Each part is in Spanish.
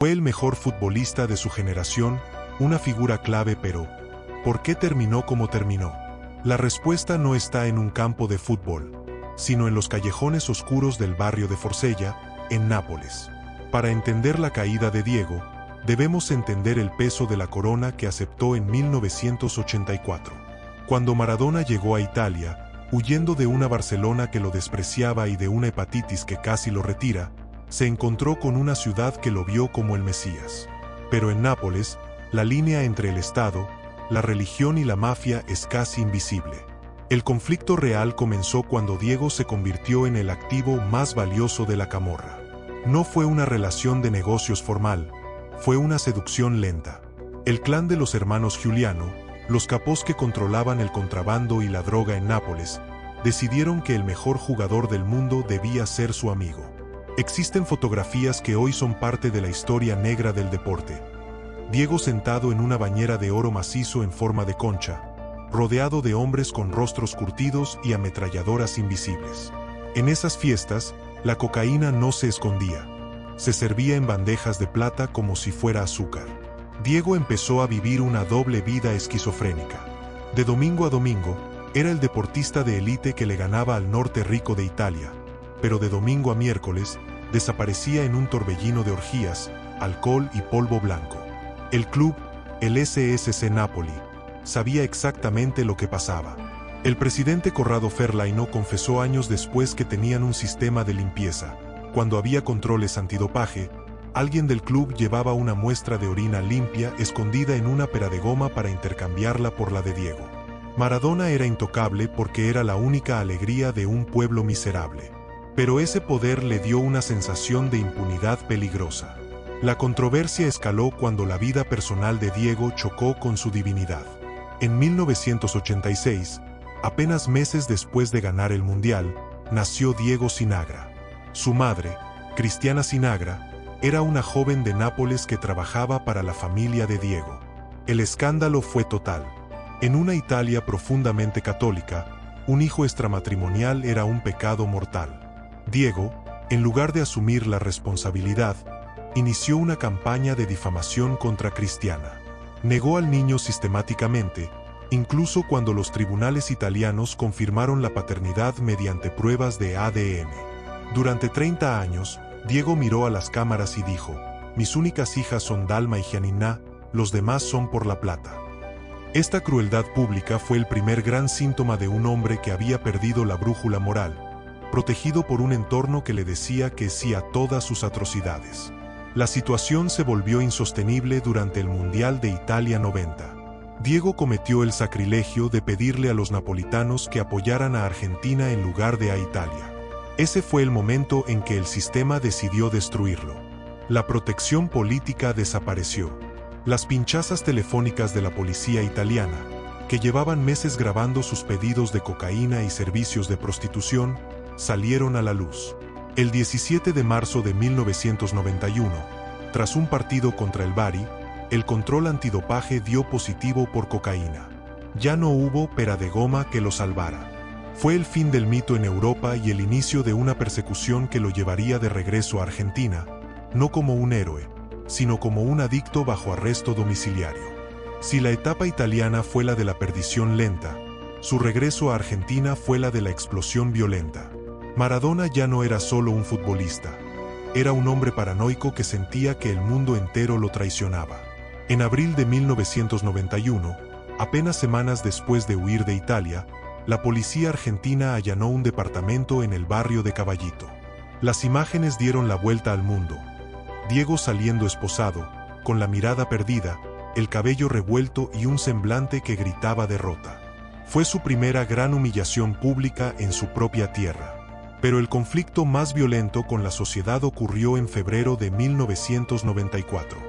Fue el mejor futbolista de su generación, una figura clave, pero ¿por qué terminó como terminó? La respuesta no está en un campo de fútbol, sino en los callejones oscuros del barrio de Forsella, en Nápoles. Para entender la caída de Diego, debemos entender el peso de la corona que aceptó en 1984. Cuando Maradona llegó a Italia, huyendo de una Barcelona que lo despreciaba y de una hepatitis que casi lo retira, se encontró con una ciudad que lo vio como el Mesías. Pero en Nápoles, la línea entre el Estado, la religión y la mafia es casi invisible. El conflicto real comenzó cuando Diego se convirtió en el activo más valioso de la camorra. No fue una relación de negocios formal, fue una seducción lenta. El clan de los hermanos Giuliano, los capos que controlaban el contrabando y la droga en Nápoles, decidieron que el mejor jugador del mundo debía ser su amigo. Existen fotografías que hoy son parte de la historia negra del deporte. Diego sentado en una bañera de oro macizo en forma de concha, rodeado de hombres con rostros curtidos y ametralladoras invisibles. En esas fiestas, la cocaína no se escondía. Se servía en bandejas de plata como si fuera azúcar. Diego empezó a vivir una doble vida esquizofrénica. De domingo a domingo, era el deportista de élite que le ganaba al norte rico de Italia, pero de domingo a miércoles, desaparecía en un torbellino de orgías, alcohol y polvo blanco. El club, el SSC Napoli, sabía exactamente lo que pasaba. El presidente Corrado Ferlaino confesó años después que tenían un sistema de limpieza. Cuando había controles antidopaje, alguien del club llevaba una muestra de orina limpia escondida en una pera de goma para intercambiarla por la de Diego. Maradona era intocable porque era la única alegría de un pueblo miserable. Pero ese poder le dio una sensación de impunidad peligrosa. La controversia escaló cuando la vida personal de Diego chocó con su divinidad. En 1986, apenas meses después de ganar el Mundial, nació Diego Sinagra. Su madre, Cristiana Sinagra, era una joven de Nápoles que trabajaba para la familia de Diego. El escándalo fue total. En una Italia profundamente católica, un hijo extramatrimonial era un pecado mortal. Diego, en lugar de asumir la responsabilidad, inició una campaña de difamación contra Cristiana. Negó al niño sistemáticamente, incluso cuando los tribunales italianos confirmaron la paternidad mediante pruebas de ADN. Durante 30 años, Diego miró a las cámaras y dijo: "Mis únicas hijas son Dalma y Gianina, los demás son por la plata". Esta crueldad pública fue el primer gran síntoma de un hombre que había perdido la brújula moral, protegido por un entorno que le decía que sí a todas sus atrocidades. La situación se volvió insostenible durante el Mundial de Italia 90. Diego cometió el sacrilegio de pedirle a los napolitanos que apoyaran a Argentina en lugar de a Italia. Ese fue el momento en que el sistema decidió destruirlo. La protección política desapareció. Las pinchazas telefónicas de la policía italiana, que llevaban meses grabando sus pedidos de cocaína y servicios de prostitución, salieron a la luz. El 17 de marzo de 1991, tras un partido contra el Bari, el control antidopaje dio positivo por cocaína. Ya no hubo pera de goma que lo salvara. Fue el fin del mito en Europa y el inicio de una persecución que lo llevaría de regreso a Argentina, no como un héroe, sino como un adicto bajo arresto domiciliario. Si la etapa italiana fue la de la perdición lenta, su regreso a Argentina fue la de la explosión violenta. Maradona ya no era solo un futbolista. Era un hombre paranoico que sentía que el mundo entero lo traicionaba. En abril de 1991, apenas semanas después de huir de Italia, la policía argentina allanó un departamento en el barrio de Caballito. Las imágenes dieron la vuelta al mundo. Diego saliendo esposado, con la mirada perdida, el cabello revuelto y un semblante que gritaba derrota. Fue su primera gran humillación pública en su propia tierra. Pero el conflicto más violento con la sociedad ocurrió en febrero de 1994.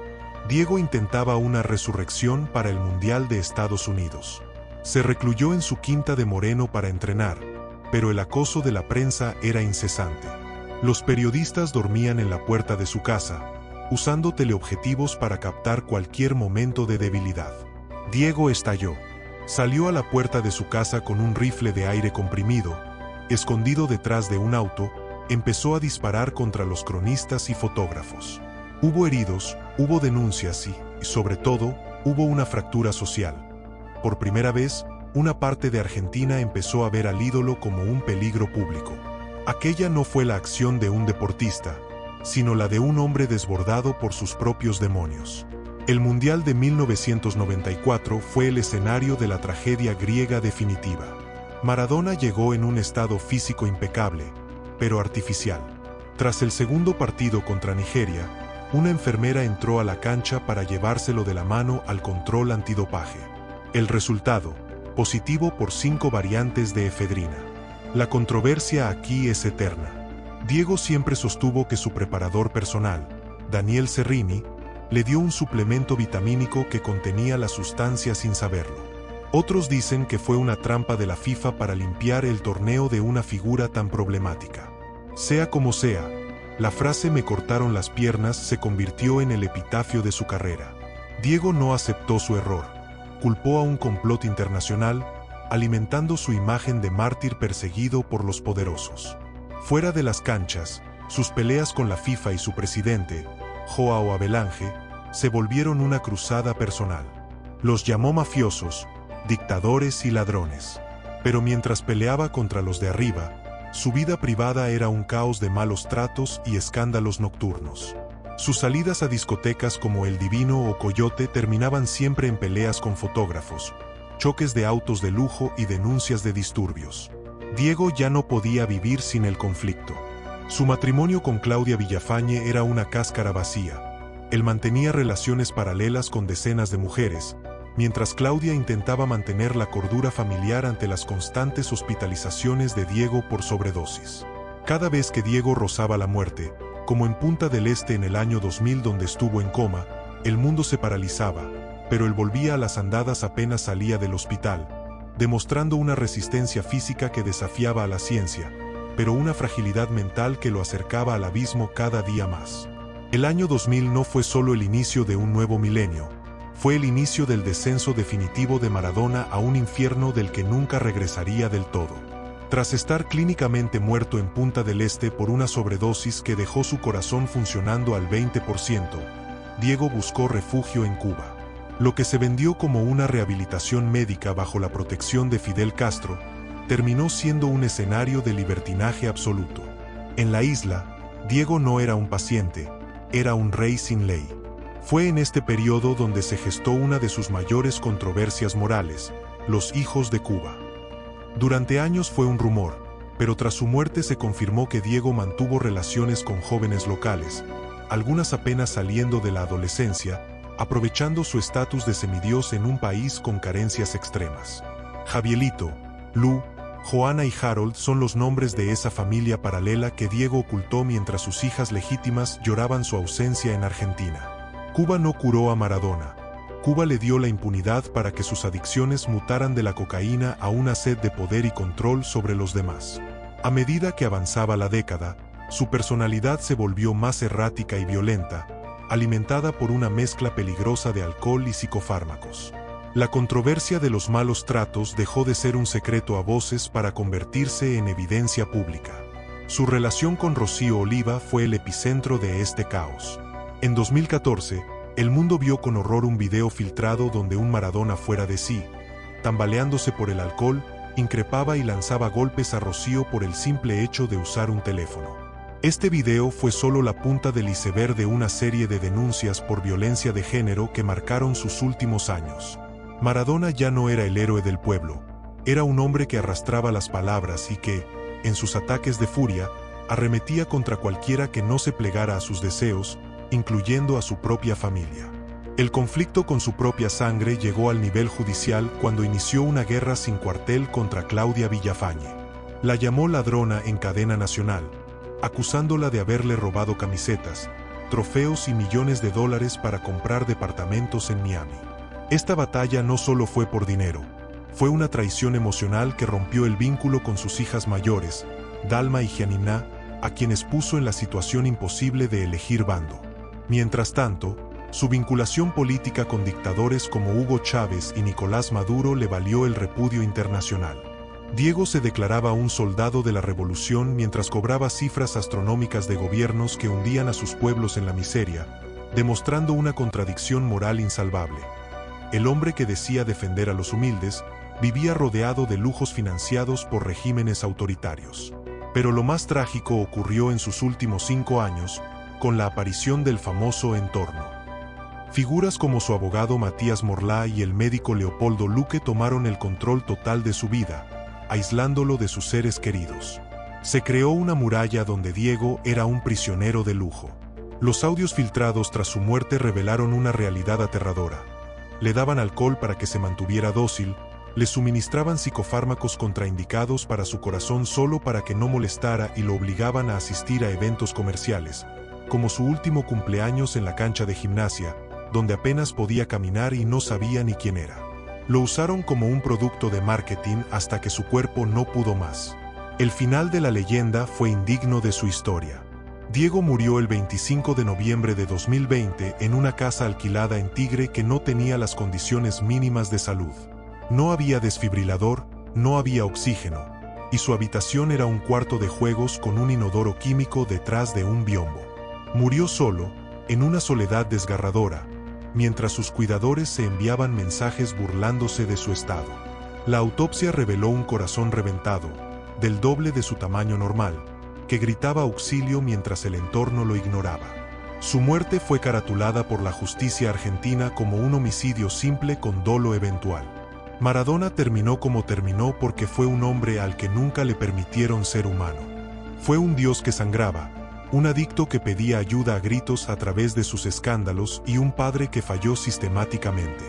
Diego intentaba una resurrección para el Mundial de Estados Unidos. Se recluyó en su quinta de Moreno para entrenar, pero el acoso de la prensa era incesante. Los periodistas dormían en la puerta de su casa, usando teleobjetivos para captar cualquier momento de debilidad. Diego estalló. Salió a la puerta de su casa con un rifle de aire comprimido. Escondido detrás de un auto, empezó a disparar contra los cronistas y fotógrafos. Hubo heridos, hubo denuncias y, sobre todo, hubo una fractura social. Por primera vez, una parte de Argentina empezó a ver al ídolo como un peligro público. Aquella no fue la acción de un deportista, sino la de un hombre desbordado por sus propios demonios. El Mundial de 1994 fue el escenario de la tragedia griega definitiva. Maradona llegó en un estado físico impecable, pero artificial. Tras el segundo partido contra Nigeria, una enfermera entró a la cancha para llevárselo de la mano al control antidopaje. El resultado, positivo por 5 variantes de efedrina. La controversia aquí es eterna. Diego siempre sostuvo que su preparador personal, Daniel Cerrini, le dio un suplemento vitamínico que contenía la sustancia sin saberlo. Otros dicen que fue una trampa de la FIFA para limpiar el torneo de una figura tan problemática. Sea como sea, la frase "me cortaron las piernas" se convirtió en el epitafio de su carrera. Diego no aceptó su error. Culpó a un complot internacional, alimentando su imagen de mártir perseguido por los poderosos. Fuera de las canchas, sus peleas con la FIFA y su presidente, João Havelange, se volvieron una cruzada personal. Los llamó mafiosos, dictadores y ladrones. Pero mientras peleaba contra los de arriba, su vida privada era un caos de malos tratos y escándalos nocturnos. Sus salidas a discotecas como El Divino o Coyote terminaban siempre en peleas con fotógrafos, choques de autos de lujo y denuncias de disturbios. Diego ya no podía vivir sin el conflicto. Su matrimonio con Claudia Villafañe era una cáscara vacía. Él mantenía relaciones paralelas con decenas de mujeres, mientras Claudia intentaba mantener la cordura familiar ante las constantes hospitalizaciones de Diego por sobredosis. Cada vez que Diego rozaba la muerte, como en Punta del Este en el año 2000 donde estuvo en coma, el mundo se paralizaba, pero él volvía a las andadas apenas salía del hospital, demostrando una resistencia física que desafiaba a la ciencia, pero una fragilidad mental que lo acercaba al abismo cada día más. El año 2000 no fue solo el inicio de un nuevo milenio, fue el inicio del descenso definitivo de Maradona a un infierno del que nunca regresaría del todo. Tras estar clínicamente muerto en Punta del Este por una sobredosis que dejó su corazón funcionando al 20%, Diego buscó refugio en Cuba. Lo que se vendió como una rehabilitación médica bajo la protección de Fidel Castro, terminó siendo un escenario de libertinaje absoluto. En la isla, Diego no era un paciente, era un rey sin ley. Fue en este periodo donde se gestó una de sus mayores controversias morales, los hijos de Cuba. Durante años fue un rumor, pero tras su muerte se confirmó que Diego mantuvo relaciones con jóvenes locales, algunas apenas saliendo de la adolescencia, aprovechando su estatus de semidios en un país con carencias extremas. Javielito, Lu, Joana y Harold son los nombres de esa familia paralela que Diego ocultó mientras sus hijas legítimas lloraban su ausencia en Argentina. Cuba no curó a Maradona. Cuba le dio la impunidad para que sus adicciones mutaran de la cocaína a una sed de poder y control sobre los demás. A medida que avanzaba la década, su personalidad se volvió más errática y violenta, alimentada por una mezcla peligrosa de alcohol y psicofármacos. La controversia de los malos tratos dejó de ser un secreto a voces para convertirse en evidencia pública. Su relación con Rocío Oliva fue el epicentro de este caos. En 2014, el mundo vio con horror un video filtrado donde un Maradona fuera de sí, tambaleándose por el alcohol, increpaba y lanzaba golpes a Rocío por el simple hecho de usar un teléfono. Este video fue solo la punta del iceberg de una serie de denuncias por violencia de género que marcaron sus últimos años. Maradona ya no era el héroe del pueblo, era un hombre que arrastraba las palabras y que, en sus ataques de furia, arremetía contra cualquiera que no se plegara a sus deseos, incluyendo a su propia familia. El conflicto con su propia sangre llegó al nivel judicial cuando inició una guerra sin cuartel contra Claudia Villafañe. La llamó ladrona en cadena nacional, acusándola de haberle robado camisetas, trofeos y millones de dólares para comprar departamentos en Miami. Esta batalla no solo fue por dinero, fue una traición emocional que rompió el vínculo con sus hijas mayores, Dalma y Gianina, a quienes puso en la situación imposible de elegir bando. Mientras tanto, su vinculación política con dictadores como Hugo Chávez y Nicolás Maduro le valió el repudio internacional. Diego se declaraba un soldado de la revolución mientras cobraba cifras astronómicas de gobiernos que hundían a sus pueblos en la miseria, demostrando una contradicción moral insalvable. El hombre que decía defender a los humildes, vivía rodeado de lujos financiados por regímenes autoritarios. Pero lo más trágico ocurrió en sus últimos 5 años, con la aparición del famoso entorno. Figuras como su abogado Matías Morlá y el médico Leopoldo Luque tomaron el control total de su vida, aislándolo de sus seres queridos. Se creó una muralla donde Diego era un prisionero de lujo. Los audios filtrados tras su muerte revelaron una realidad aterradora. Le daban alcohol para que se mantuviera dócil, le suministraban psicofármacos contraindicados para su corazón solo para que no molestara y lo obligaban a asistir a eventos comerciales, como su último cumpleaños en la cancha de gimnasia, donde apenas podía caminar y no sabía ni quién era. Lo usaron como un producto de marketing hasta que su cuerpo no pudo más. El final de la leyenda fue indigno de su historia. Diego murió el 25 de noviembre de 2020 en una casa alquilada en Tigre que no tenía las condiciones mínimas de salud. No había desfibrilador, no había oxígeno, y su habitación era un cuarto de juegos con un inodoro químico detrás de un biombo. Murió solo, en una soledad desgarradora, mientras sus cuidadores se enviaban mensajes burlándose de su estado. La autopsia reveló un corazón reventado, del doble de su tamaño normal, que gritaba auxilio mientras el entorno lo ignoraba. Su muerte fue caratulada por la justicia argentina como un homicidio simple con dolo eventual. Maradona terminó como terminó porque fue un hombre al que nunca le permitieron ser humano. Fue un dios que sangraba, un adicto que pedía ayuda a gritos a través de sus escándalos y un padre que falló sistemáticamente.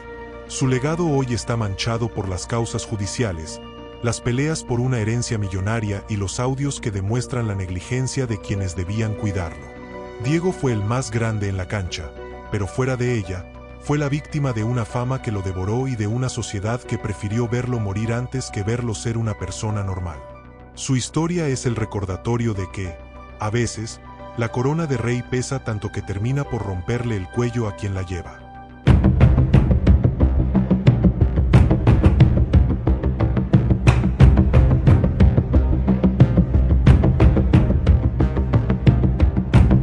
Su legado hoy está manchado por las causas judiciales, las peleas por una herencia millonaria y los audios que demuestran la negligencia de quienes debían cuidarlo. Diego fue el más grande en la cancha, pero fuera de ella, fue la víctima de una fama que lo devoró y de una sociedad que prefirió verlo morir antes que verlo ser una persona normal. Su historia es el recordatorio de que, a veces, la corona de rey pesa tanto que termina por romperle el cuello a quien la lleva.